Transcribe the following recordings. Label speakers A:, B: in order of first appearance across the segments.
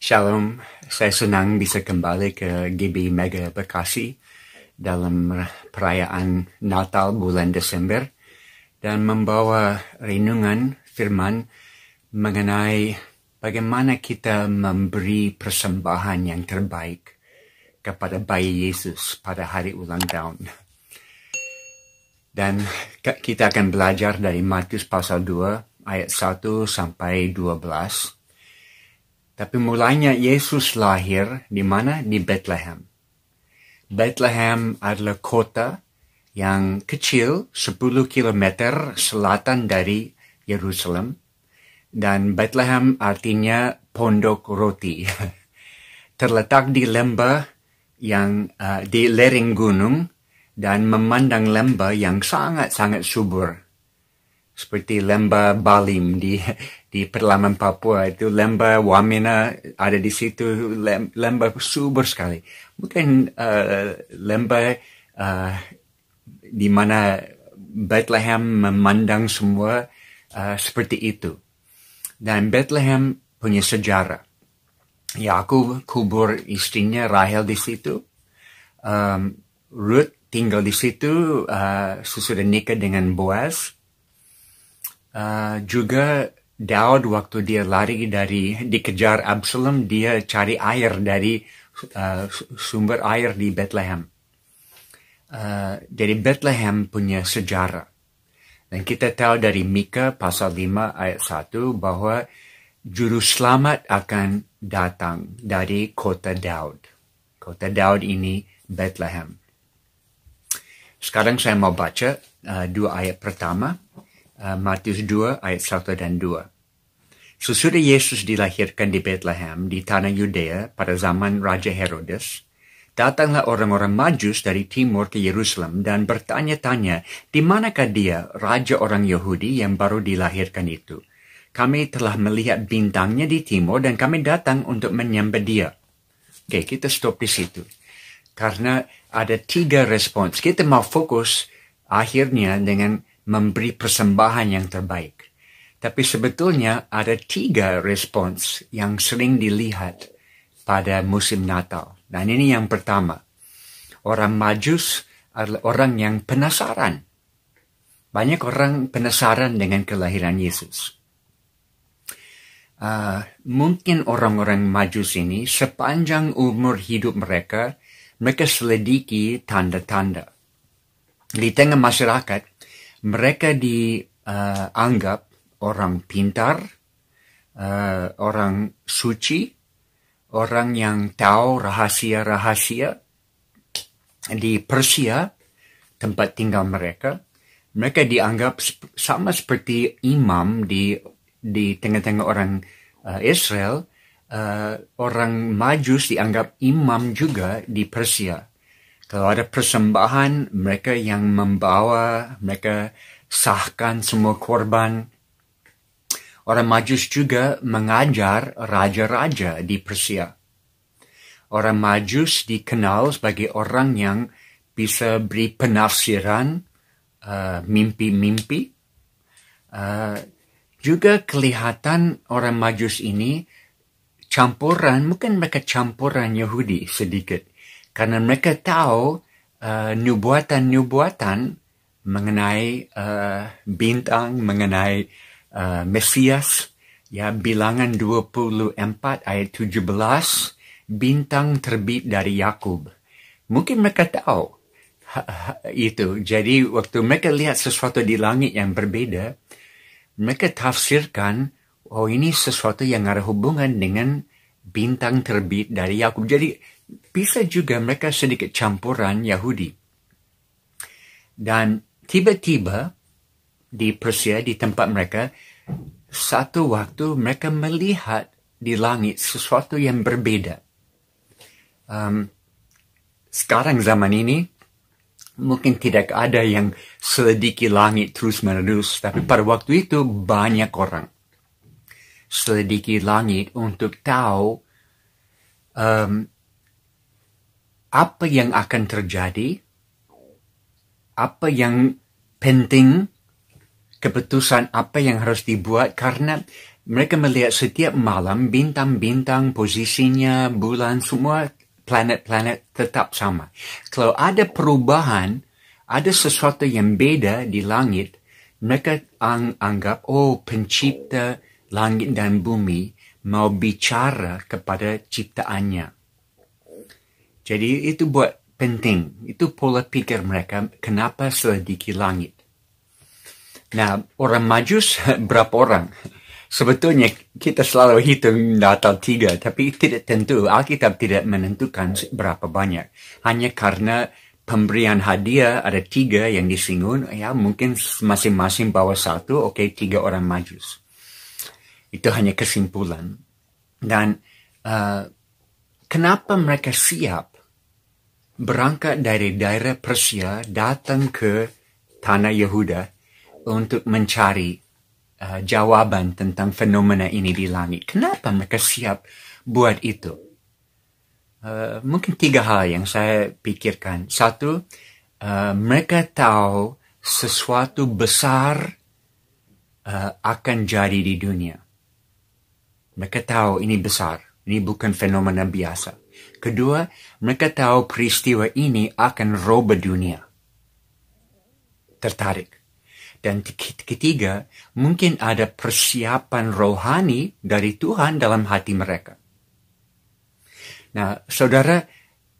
A: Shalom, saya senang bisa kembali ke GB Mega Bekasi dalam perayaan Natal bulan Desember dan membawa renungan firman mengenai bagaimana kita memberi persembahan yang terbaik kepada bayi Yesus pada hari ulang tahun. Dan kita akan belajar dari Matius pasal 2 ayat 1 sampai 12. Tapi mulanya Yesus lahir di mana? Di Bethlehem. Bethlehem adalah kota yang kecil 10 kilometer selatan dari Yerusalem. Dan Bethlehem artinya pondok roti. Terletak di lembah yang di lereng gunung dan memandang lembah yang sangat-sangat subur. Seperti lembah Balim di pedalaman Papua, itu lembah Wamena ada di situ, lembah subur sekali. Mungkin lembah di mana Bethlehem memandang semua seperti itu. Dan Bethlehem punya sejarah. Yakub kubur istrinya Rahel di situ. Ruth tinggal di situ sesudah nikah dengan Boaz. Juga Daud waktu dia lari dikejar Absalom, dia cari air dari sumber air di Bethlehem. Jadi Bethlehem punya sejarah. Dan kita tahu dari Mika pasal 5 ayat 1 bahwa juru selamat akan datang dari kota Daud. Kota Daud ini Bethlehem. Sekarang saya mau baca dua ayat pertama. Matius 2 ayat 1 dan 2. Sesudah Yesus dilahirkan di Bethlehem di tanah Yudea pada zaman Raja Herodes, datanglah orang-orang Majus dari timur ke Yerusalem dan bertanya-tanya, di manakah dia, raja orang Yahudi yang baru dilahirkan itu? Kami telah melihat bintangnya di timur dan kami datang untuk menyembah dia. Oke, kita stop di situ. Karena ada 3 respons. Kita mau fokus akhirnya dengan memberi persembahan yang terbaik. Tapi sebetulnya ada 3 respons yang sering dilihat pada musim Natal. Dan ini yang pertama. Orang Majus adalah orang yang penasaran. Banyak orang penasaran dengan kelahiran Yesus. Mungkin orang-orang Majus ini sepanjang umur hidup mereka selidiki tanda-tanda. Di tengah masyarakat, mereka dianggap orang pintar, orang suci, orang yang tahu rahasia-rahasia. Di Persia, tempat tinggal mereka dianggap sama seperti imam di tengah-tengah orang Israel. Orang Majus dianggap imam juga di Persia. Kalau ada persembahan, mereka yang membawa, mereka sahkan semua korban. Orang Majus juga mengajar raja-raja di Persia. Orang Majus dikenal sebagai orang yang bisa beri penafsiran mimpi-mimpi. Juga kelihatan orang Majus ini mungkin mereka campuran Yahudi sedikit. Karena mereka tahu nubuatan-nubuatan mengenai bintang, mengenai Mesias. Ya, Bilangan 24 ayat 17, bintang terbit dari Yakub. Mungkin mereka tahu itu. Jadi waktu mereka lihat sesuatu di langit yang berbeda, mereka tafsirkan, oh ini sesuatu yang ada hubungan dengan bintang terbit dari Yakub. Jadi bisa juga mereka sedikit campuran Yahudi. Dan tiba-tiba di Persia, di tempat mereka, satu waktu mereka melihat di langit sesuatu yang berbeda. Sekarang zaman ini, mungkin tidak ada yang selidiki langit terus-menerus. Tapi pada waktu itu banyak orang selidiki langit untuk tahu apa yang akan terjadi, apa yang penting, keputusan apa yang harus dibuat, karena mereka melihat setiap malam bintang-bintang, posisinya, bulan, semua planet-planet tetap sama. Kalau ada perubahan, ada sesuatu yang beda di langit, mereka anggap, pencipta langit dan bumi mau bicara kepada ciptaannya. Jadi itu buat penting. Itu pola pikir mereka, kenapa selidiki langit. Nah, orang Majus berapa orang? Sebetulnya kita selalu hitung Natal 3, tapi tidak tentu. Alkitab tidak menentukan berapa banyak. Hanya karena pemberian hadiah ada 3 yang disinggung, ya mungkin masing-masing bawa 1, 3 orang Majus. Itu hanya kesimpulan. Dan kenapa mereka siap berangkat dari daerah Persia datang ke tanah Yehuda untuk mencari jawaban tentang fenomena ini di langit. Kenapa mereka siap buat itu? Mungkin 3 hal yang saya pikirkan. 1, mereka tahu sesuatu besar akan jadi di dunia. Mereka tahu ini besar, ini bukan fenomena biasa. Kedua, mereka tahu peristiwa ini akan rubah dunia. Tertarik. Dan ketiga, mungkin ada persiapan rohani dari Tuhan dalam hati mereka. Nah, saudara,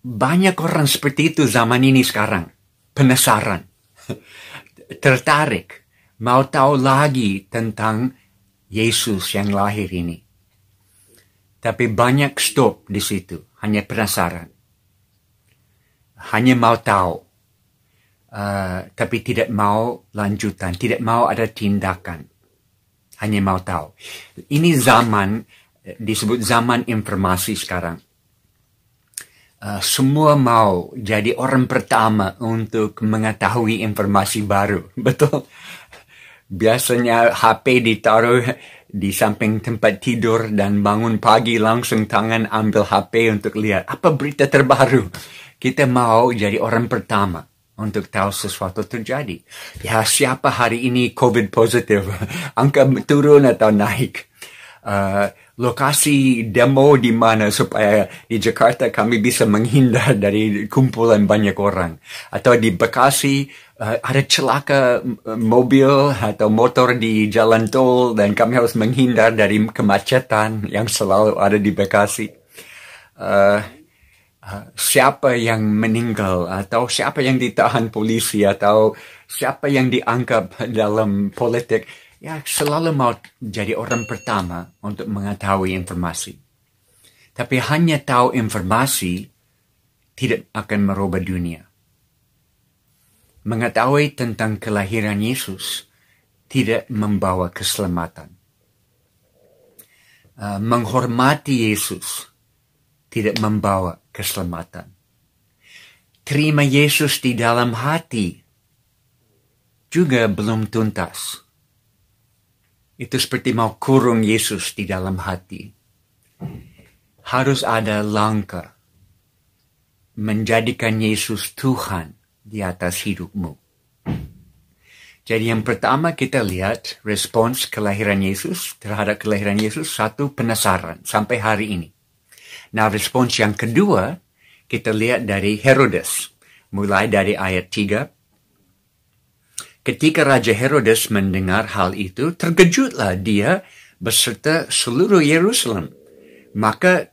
A: banyak orang seperti itu zaman ini sekarang. Penasaran. Tertarik. Mau tahu lagi tentang Yesus yang lahir ini. Tapi banyak stop di situ. Hanya penasaran. Hanya mau tahu. Tapi tidak mau lanjutan, tidak mau ada tindakan. Hanya mau tahu. Ini zaman, disebut zaman informasi sekarang. Semua mau jadi orang pertama untuk mengetahui informasi baru. Betul? Biasanya HP ditaruh di samping tempat tidur dan bangun pagi langsung tangan ambil HP untuk lihat apa berita terbaru. Kita mau jadi orang pertama untuk tahu sesuatu terjadi. Ya, siapa hari ini COVID positif? Angka turun atau naik? Lokasi demo di mana supaya di Jakarta kami bisa menghindar dari kumpulan banyak orang. Atau di Bekasi ada celaka mobil atau motor di jalan tol dan kami harus menghindar dari kemacetan yang selalu ada di Bekasi. Siapa yang meninggal atau siapa yang ditahan polisi atau siapa yang dianggap dalam politik, ya selalu mau jadi orang pertama untuk mengetahui informasi. Tapi hanya tahu informasi tidak akan merubah dunia. Mengetahui tentang kelahiran Yesus tidak membawa keselamatan. Menghormati Yesus tidak membawa keselamatan. Terima Yesus di dalam hati juga belum tuntas. Itu seperti mau kurung Yesus di dalam hati. Harus ada langkah menjadikan Yesus Tuhan di atas hidupmu. Jadi yang pertama kita lihat respons kelahiran Yesus terhadap kelahiran Yesus, 1, penasaran sampai hari ini. Nah, respons yang kedua, kita lihat dari Herodes. Mulai dari ayat 3. Ketika Raja Herodes mendengar hal itu, terkejutlah dia beserta seluruh Yerusalem. Maka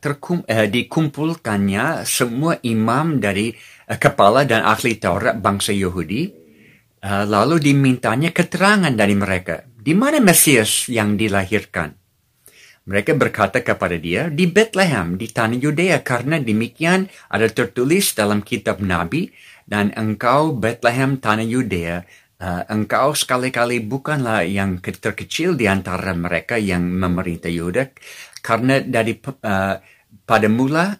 A: dikumpulkannya semua imam dari kepala dan ahli Taurat bangsa Yahudi. Lalu dimintanya keterangan dari mereka. Di mana Mesias yang dilahirkan? Mereka berkata kepada dia, di Bethlehem, di tanah Yudea, karena demikian ada tertulis dalam kitab Nabi, dan engkau Bethlehem tanah Yudea, engkau sekali-kali bukanlah yang terkecil di antara mereka yang memerintah Yehuda, karena dari pada mula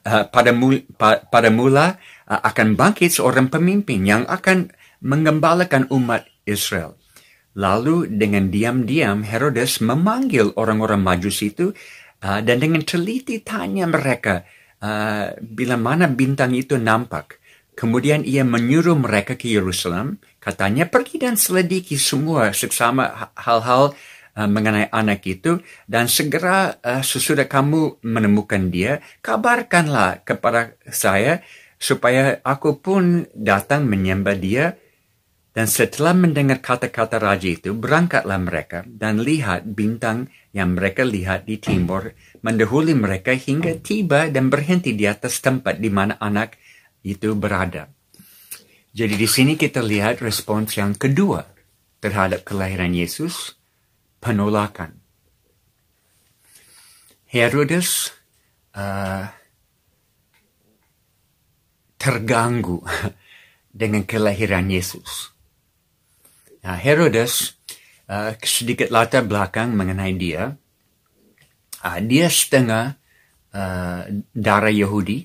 A: akan bangkit seorang pemimpin yang akan menggembalakan umat Israel. Lalu dengan diam-diam Herodes memanggil orang-orang Majus itu dan dengan teliti tanya mereka bila mana bintang itu nampak. Kemudian ia menyuruh mereka ke Yerusalem. Katanya pergi dan selidiki semua seksama hal-hal mengenai anak itu, dan segera sesudah kamu menemukan dia, kabarkanlah kepada saya supaya aku pun datang menyembah dia. Dan setelah mendengar kata-kata raja itu, berangkatlah mereka dan lihat bintang yang mereka lihat di timur mendahului mereka hingga tiba dan berhenti di atas tempat di mana anak itu berada. Jadi di sini kita lihat respons yang kedua terhadap kelahiran Yesus, penolakan. Herodes terganggu dengan kelahiran Yesus. Nah, Herodes, sedikit latar belakang mengenai dia. Dia setengah darah Yahudi.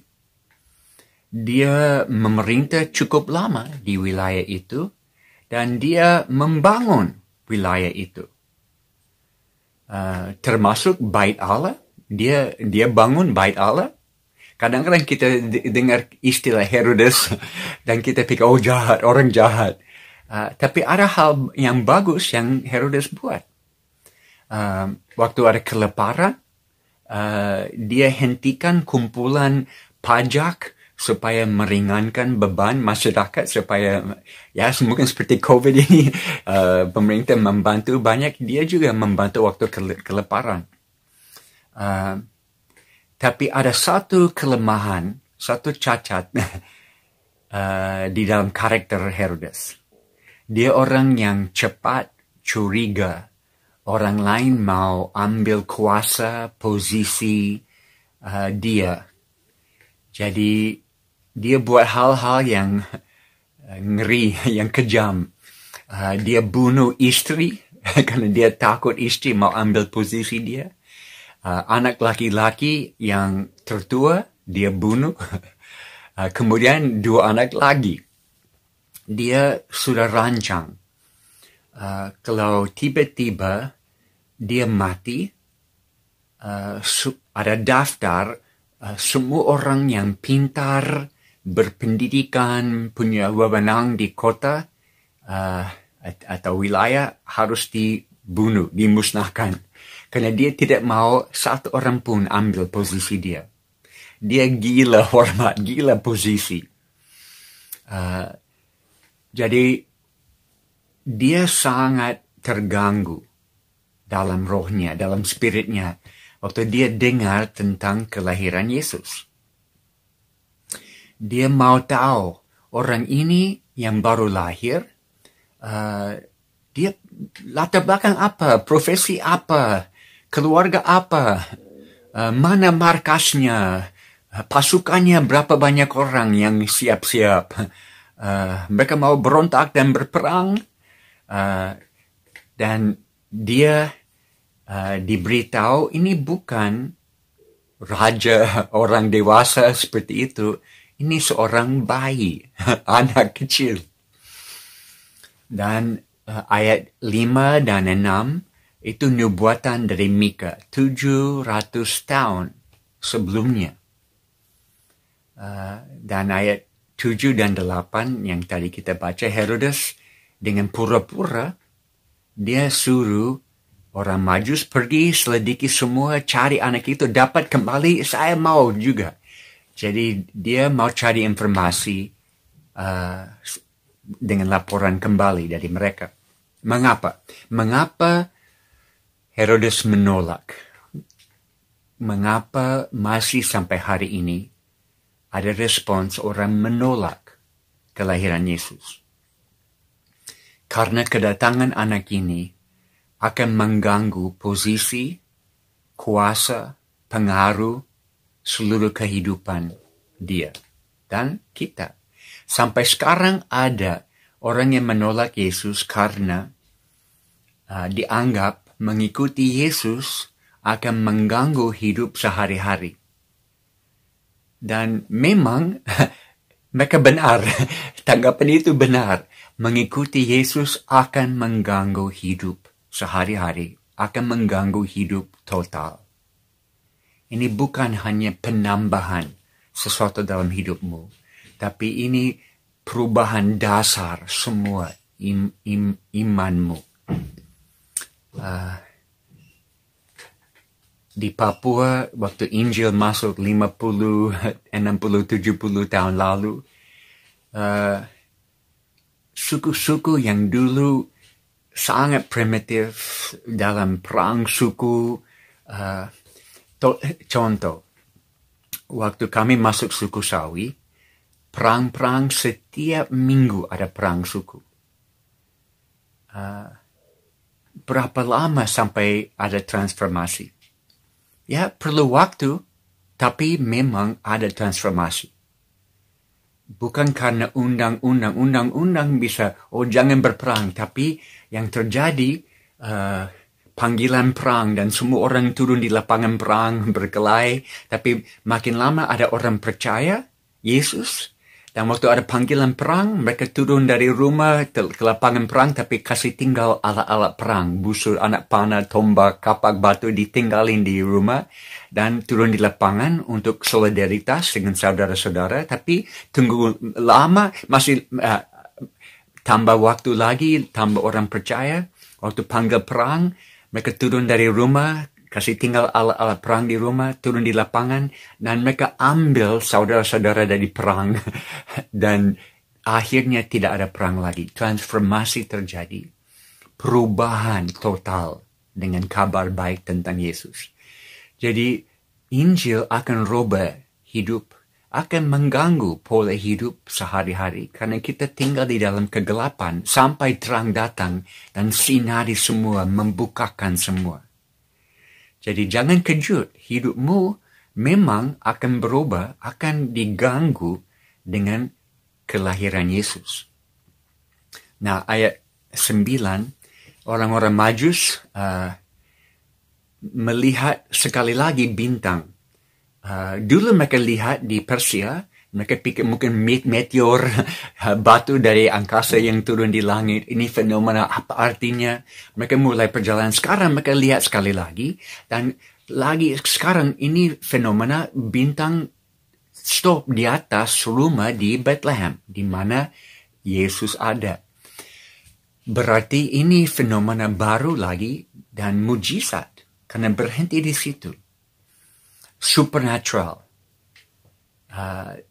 A: Dia memerintah cukup lama di wilayah itu, dan dia membangun wilayah itu. Termasuk Bait Allah. Dia bangun Bait Allah. Kadang-kadang kita dengar istilah Herodes dan kita pikir, oh jahat, orang jahat. Tapi ada hal yang bagus yang Herodes buat. Waktu ada kelaparan, dia hentikan kumpulan pajak supaya meringankan beban masyarakat, supaya ya mungkin seperti COVID ini pemerintah membantu banyak, dia juga membantu waktu kelaparan. Tapi ada satu kelemahan, satu cacat di dalam karakter Herodes. Dia orang yang cepat curiga orang lain mau ambil kuasa, posisi dia. Jadi dia buat hal-hal yang ngeri, yang kejam. Dia bunuh istri karena dia takut istri mau ambil posisi dia. Anak laki-laki yang tertua dia bunuh. Kemudian 2 anak lagi. Dia sudah rancang. Kalau tiba-tiba dia mati, ada daftar semua orang yang pintar, berpendidikan, punya wewenang di kota atau wilayah harus dibunuh, dimusnahkan. Karena dia tidak mau satu orang pun ambil posisi dia. Dia gila hormat, gila posisi. Jadi dia sangat terganggu dalam rohnya, dalam spiritnya, waktu dia dengar tentang kelahiran Yesus. Dia mau tahu orang ini yang baru lahir, dia latar belakang apa, profesi apa, keluarga apa, mana markasnya, pasukannya berapa banyak orang yang siap-siap. Mereka mau berontak dan berperang, dan dia diberitahu ini bukan raja orang dewasa seperti itu, ini seorang bayi, anak kecil. Dan ayat 5 dan 6 itu nubuatan dari Mika 700 tahun sebelumnya. Dan ayat 7 dan 8 yang tadi kita baca, Herodes dengan pura-pura dia suruh orang Majus pergi selidiki semua, cari anak itu, dapat kembali, saya mau juga. Jadi dia mau cari informasi dengan laporan kembali dari mereka. Mengapa? Mengapa Herodes menolak? Mengapa masih sampai hari ini ada respons orang menolak kelahiran Yesus? Karena kedatangan anak ini akan mengganggu posisi, kuasa, pengaruh seluruh kehidupan dia dan kita. Sampai sekarang ada orang yang menolak Yesus karena dianggap mengikuti Yesus akan mengganggu hidup sehari-hari. Dan memang mereka benar, tanggapan itu benar. Mengikuti Yesus akan mengganggu hidup sehari-hari, akan mengganggu hidup total. Ini bukan hanya penambahan sesuatu dalam hidupmu, tapi ini perubahan dasar semua imanmu. Di Papua, waktu Injil masuk 50, 60, 70 tahun lalu, suku-suku yang dulu sangat primitif dalam perang suku. Contoh, waktu kami masuk suku Sawi, perang-perang setiap minggu ada perang suku. Berapa lama sampai ada transformasi? Ya, perlu waktu, tapi memang ada transformasi. Bukan karena undang-undang bisa, jangan berperang. Tapi yang terjadi, panggilan perang dan semua orang turun di lapangan perang berkelahi. Tapi makin lama ada orang percaya Yesus. Dan waktu ada panggilan perang, mereka turun dari rumah ke lapangan perang, tapi kasih tinggal alat-alat perang. Busur, anak panah, tombak, kapak batu ditinggalin di rumah. Dan turun di lapangan untuk solidaritas dengan saudara-saudara. Tapi tunggu lama, masih tambah waktu lagi, tambah orang percaya. Waktu panggil perang, mereka turun dari rumah, kasih tinggal alat-alat perang di rumah, turun di lapangan, dan mereka ambil saudara-saudara dari perang. Dan akhirnya tidak ada perang lagi. Transformasi terjadi. Perubahan total dengan kabar baik tentang Yesus. Jadi, Injil akan rubah hidup, akan mengganggu pola hidup sehari-hari, karena kita tinggal di dalam kegelapan sampai terang datang dan sinari semua, membukakan semua. Jadi jangan kejut, hidupmu memang akan berubah, akan diganggu dengan kelahiran Yesus. Nah, ayat 9, orang-orang Majus melihat sekali lagi bintang. Dulu mereka lihat di Persia, mereka pikir mungkin meteor, batu dari angkasa yang turun di langit. Ini fenomena apa artinya? Mereka mulai perjalanan. Sekarang mereka lihat sekali lagi. Dan lagi sekarang ini fenomena bintang stop di atas rumah di Bethlehem, di mana Yesus ada. Berarti ini fenomena baru lagi dan mujizat. Karena berhenti di situ. Supernatural.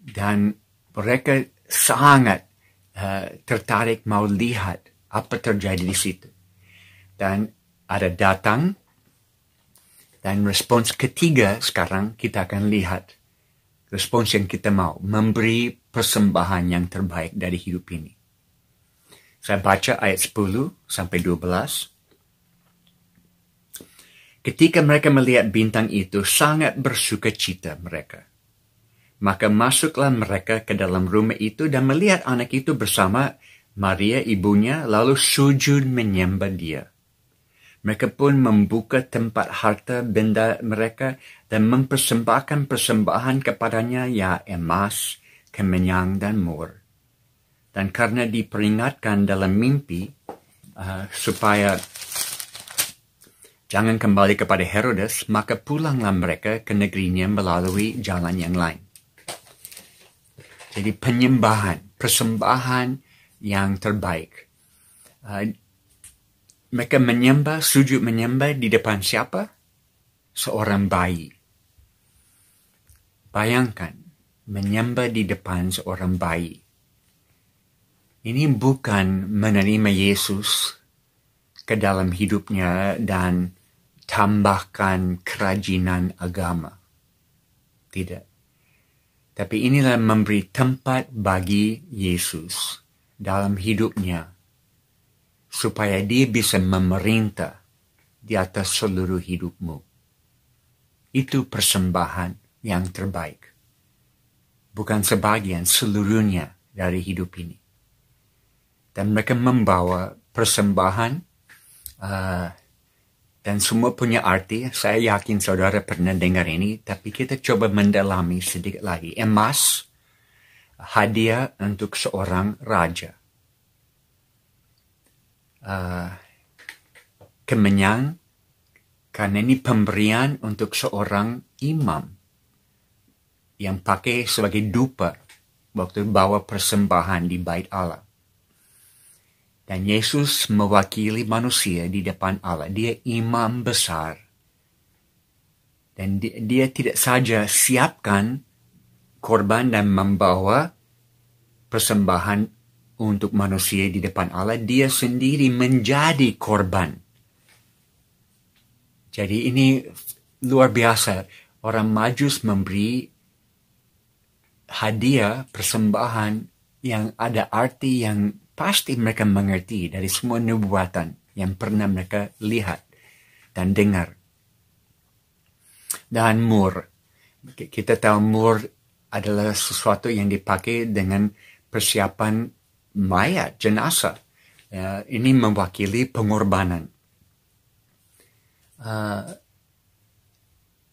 A: Dan mereka sangat tertarik mau lihat apa terjadi di situ. Dan ada datang, dan respons ketiga sekarang kita akan lihat. Respons yang kita mau, memberi persembahan yang terbaik dari hidup ini. Saya baca ayat 10 sampai 12. Ketika mereka melihat bintang itu, sangat bersuka cita mereka. Maka masuklah mereka ke dalam rumah itu dan melihat anak itu bersama Maria ibunya, lalu sujud menyembah dia. Mereka pun membuka tempat harta benda mereka dan mempersembahkan persembahan kepadanya, ya emas, kemenyan, dan mur. Dan karena diperingatkan dalam mimpi, supaya jangan kembali kepada Herodes, maka pulanglah mereka ke negerinya melalui jalan yang lain. Jadi penyembahan, persembahan yang terbaik. Mereka menyembah, sujud menyembah di depan siapa? Seorang bayi. Bayangkan, menyembah di depan seorang bayi. Ini bukan menerima Yesus ke dalam hidupnya dan tambahkan kerajinan agama. Tidak. Tapi inilah memberi tempat bagi Yesus dalam hidupnya, supaya dia bisa memerintah di atas seluruh hidupmu. Itu persembahan yang terbaik. Bukan sebagian, seluruhnya dari hidup ini. Dan mereka membawa persembahan, dan semua punya arti. Saya yakin saudara pernah dengar ini, tapi kita coba mendalami sedikit lagi. Emas, hadiah untuk seorang raja. Kemenyan, karena ini pemberian untuk seorang imam yang pakai sebagai dupa waktu bawa persembahan di bait Allah. Dan Yesus mewakili manusia di depan Allah. Dia imam besar. Dan dia tidak saja siapkan korban dan membawa persembahan untuk manusia di depan Allah, dia sendiri menjadi korban. Jadi ini luar biasa. Orang Majus memberi hadiah persembahan yang ada arti yang pasti mereka mengerti dari semua nubuatan yang pernah mereka lihat dan dengar. Dan mur. Kita tahu mur adalah sesuatu yang dipakai dengan persiapan mayat, jenazah. Ini mewakili pengorbanan.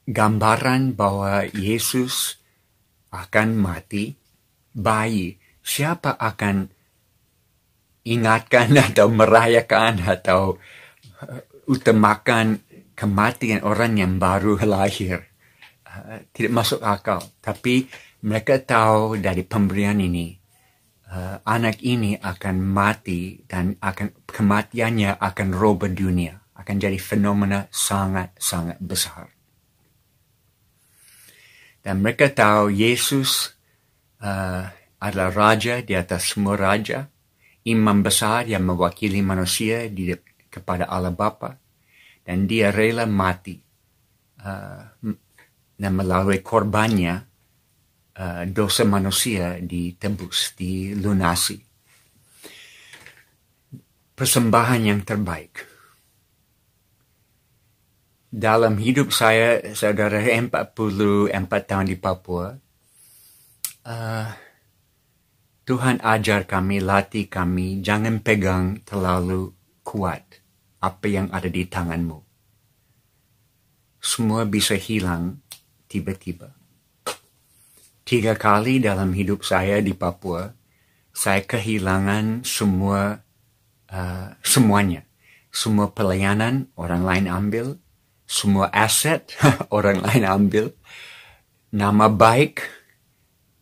A: Gambaran bahwa Yesus akan mati, bayi. Siapa akan ingatkan atau merayakan atau utamakan kematian orang yang baru lahir? Tidak masuk akal. Tapi mereka tahu dari pemberian ini, anak ini akan mati dan kematiannya akan rubah dunia. Akan jadi fenomena sangat-sangat besar. Dan mereka tahu Yesus adalah raja di atas semua raja, imam besar yang mewakili manusia kepada Allah Bapa, dan dia rela mati dan melalui korbannya dosa manusia ditebus, dilunasi. Persembahan yang terbaik. Dalam hidup saya, saudara, 44 tahun di Papua, Tuhan ajar kami, latih kami, jangan pegang terlalu kuat apa yang ada di tanganmu. Semua bisa hilang tiba-tiba. 3 kali dalam hidup saya di Papua, saya kehilangan semuanya. Semua pelayanan orang lain ambil, semua aset orang lain ambil, nama baik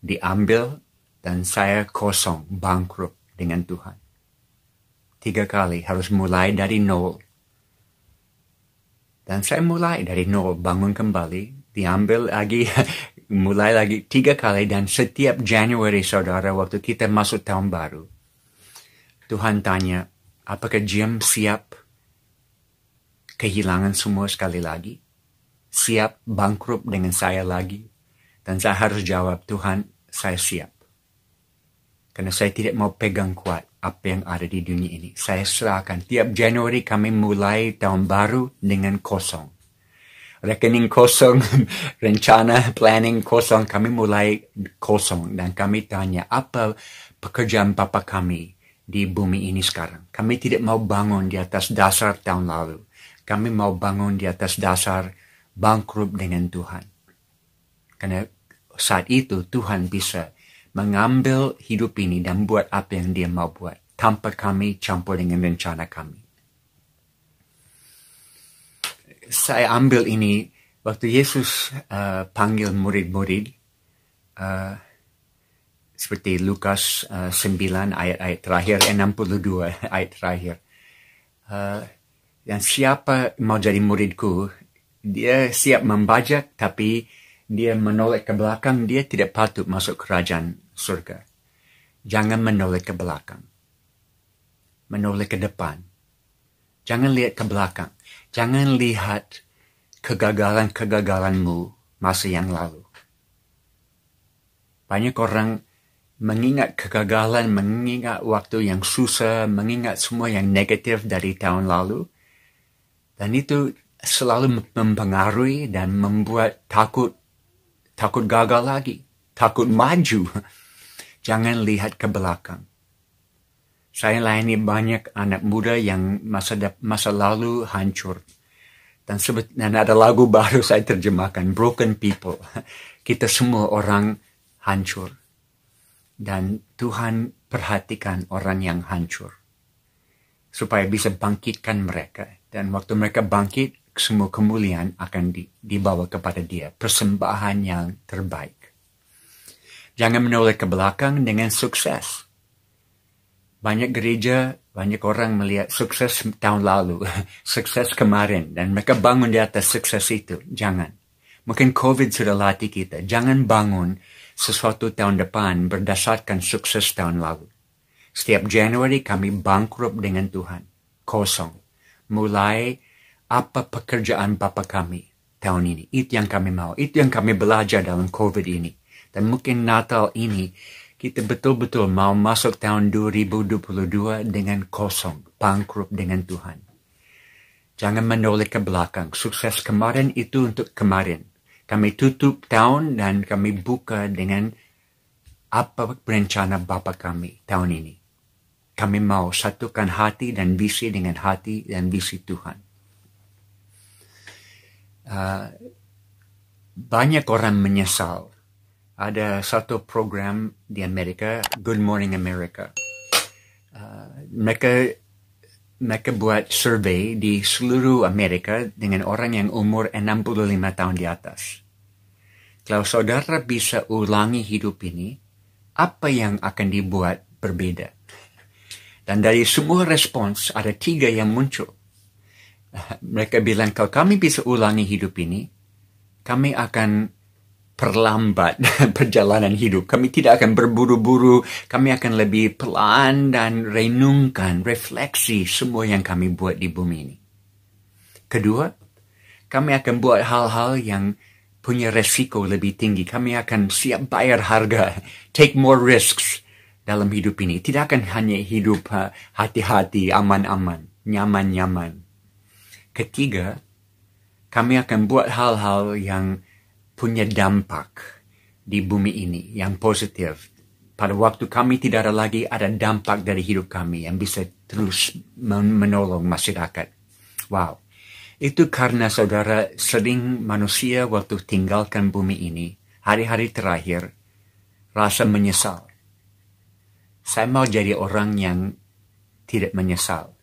A: diambil, dan saya kosong, bangkrut dengan Tuhan. 3 kali harus mulai dari nol. Dan saya mulai dari nol, bangun kembali, diambil lagi, mulai lagi 3 kali. Dan setiap Januari, saudara, waktu kita masuk tahun baru, Tuhan tanya, apakah Jim siap kehilangan semua sekali lagi? Siap bangkrut dengan saya lagi? Dan saya harus jawab, Tuhan, saya siap. Karena saya tidak mau pegang kuat apa yang ada di dunia ini. Saya serahkan. Tiap Januari kami mulai tahun baru dengan kosong. Rekening kosong, rencana, planning kosong. Kami mulai kosong. Dan kami tanya, apa pekerjaan Bapa kami di bumi ini sekarang? Kami tidak mau bangun di atas dasar tahun lalu. Kami mau bangun di atas dasar bangkrut dengan Tuhan. Karena saat itu Tuhan bisa mengambil hidup ini dan buat apa yang dia mau buat, tanpa kami campur dengan rencana kami. Saya ambil ini waktu Yesus panggil murid-murid, seperti Lukas 9 ayat-ayat terakhir, 62 ayat terakhir. Dan siapa mau jadi muridku, dia siap membajak, tapi dia menoleh ke belakang, dia tidak patut masuk kerajaan surga. Jangan menoleh ke belakang. Menoleh ke depan. Jangan lihat ke belakang. Jangan lihat kegagalan-kegagalanmu masa yang lalu. Banyak orang mengingat kegagalan, mengingat waktu yang susah, mengingat semua yang negatif dari tahun lalu. Dan itu selalu mempengaruhi dan membuat takut gagal lagi, takut maju. Jangan lihat ke belakang. Saya layani banyak anak muda yang masa lalu hancur. Dan ada lagu baru saya terjemahkan, Broken People. Kita semua orang hancur. Dan Tuhan perhatikan orang yang hancur. Supaya bisa bangkitkan mereka. Dan waktu mereka bangkit, semua kemuliaan akan dibawa kepada dia. Persembahan yang terbaik. Jangan menoleh ke belakang dengan sukses. Banyak gereja, banyak orang melihat sukses tahun lalu. Sukses kemarin. Dan mereka bangun di atas sukses itu. Jangan. Mungkin COVID sudah latih kita. Jangan bangun sesuatu tahun depan berdasarkan sukses tahun lalu. Setiap Januari kami bangkrut dengan Tuhan. Kosong. Mulai apa pekerjaan Bapa kami tahun ini. Itu yang kami mau. Itu yang kami belajar dalam COVID ini. Dan mungkin Natal ini kita betul-betul mau masuk tahun 2022 dengan kosong. Bangkrut dengan Tuhan. Jangan menoleh ke belakang. Sukses kemarin itu untuk kemarin. Kami tutup tahun dan kami buka dengan apa rencana Bapa kami tahun ini. Kami mau satukan hati dan visi dengan hati dan visi Tuhan. Banyak orang menyesal. Ada satu program di Amerika, Good Morning America. Mereka buat survei di seluruh Amerika dengan orang yang umur 65 tahun di atas. Kalau saudara bisa ulangi hidup ini, apa yang akan dibuat berbeda? Dan dari semua respons, ada 3 yang muncul. Mereka bilang, kalau kami bisa ulangi hidup ini, kami akan perlambat perjalanan hidup. Kami tidak akan berburu-buru, kami akan lebih pelan dan renungkan, refleksi semua yang kami buat di bumi ini. Kedua, kami akan buat hal-hal yang punya resiko lebih tinggi. Kami akan siap bayar harga, take more risks dalam hidup ini. Tidak akan hanya hidup hati-hati, aman-aman, nyaman-nyaman. Ketiga, kami akan buat hal-hal yang punya dampak di bumi ini, yang positif. Pada waktu kami tidak ada dampak dari hidup kami yang bisa terus menolong masyarakat. Wow. Itu karena saudara sering manusia waktu tinggalkan bumi ini, hari-hari terakhir, rasa menyesal. Saya mau jadi orang yang tidak menyesal.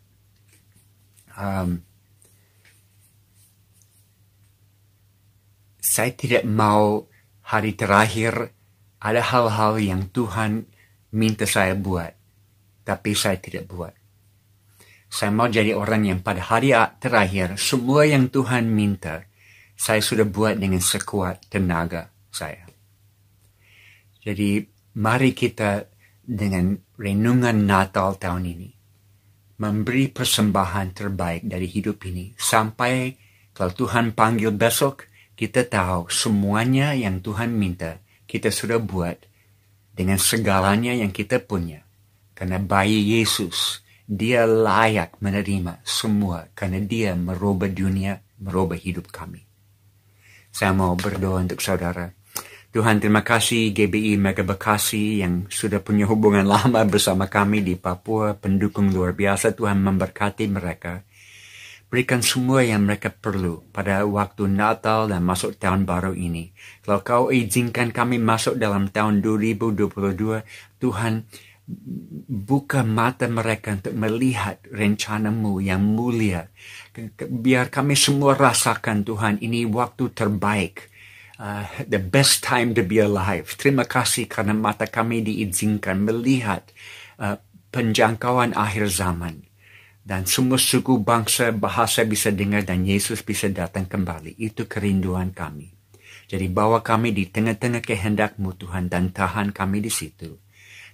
A: Saya tidak mau hari terakhir ada hal-hal yang Tuhan minta saya buat, tapi saya tidak buat. Saya mau jadi orang yang pada hari terakhir, semua yang Tuhan minta, saya sudah buat dengan sekuat tenaga saya. Jadi, mari kita dengan renungan Natal tahun ini, memberi persembahan terbaik dari hidup ini, sampai kalau Tuhan panggil besok, kita tahu semuanya yang Tuhan minta, kita sudah buat dengan segalanya yang kita punya. Karena bayi Yesus, Dia layak menerima semua, karena Dia merubah dunia, merubah hidup kami. Saya mau berdoa untuk saudara. Tuhan, terima kasih GBI Mega Bekasi yang sudah punya hubungan lama bersama kami di Papua, pendukung luar biasa. Tuhan memberkati mereka. Berikan semua yang mereka perlu pada waktu Natal dan masuk tahun baru ini. Kalau Kau izinkan kami masuk dalam tahun 2022, Tuhan, buka mata mereka untuk melihat rencana-Mu yang mulia. Biar kami semua rasakan, Tuhan, ini waktu terbaik. The best time to be alive. Terima kasih karena mata kami diizinkan melihat penjangkauan akhir zaman. Dan semua suku, bangsa, bahasa bisa dengar dan Yesus bisa datang kembali. Itu kerinduan kami. Jadi bawa kami di tengah-tengah kehendak-Mu, Tuhan, dan tahan kami di situ.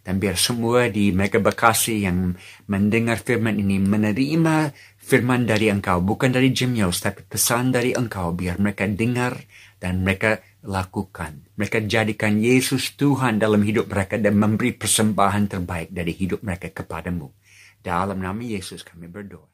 A: Dan biar semua di Mega Bekasi yang mendengar firman ini menerima firman dari Engkau. Bukan dari Jim Yos, tapi pesan dari Engkau. Biar mereka dengar dan mereka lakukan. Mereka jadikan Yesus Tuhan dalam hidup mereka dan memberi persembahan terbaik dari hidup mereka kepadamu. Dalam nama Yesus kami berdoa.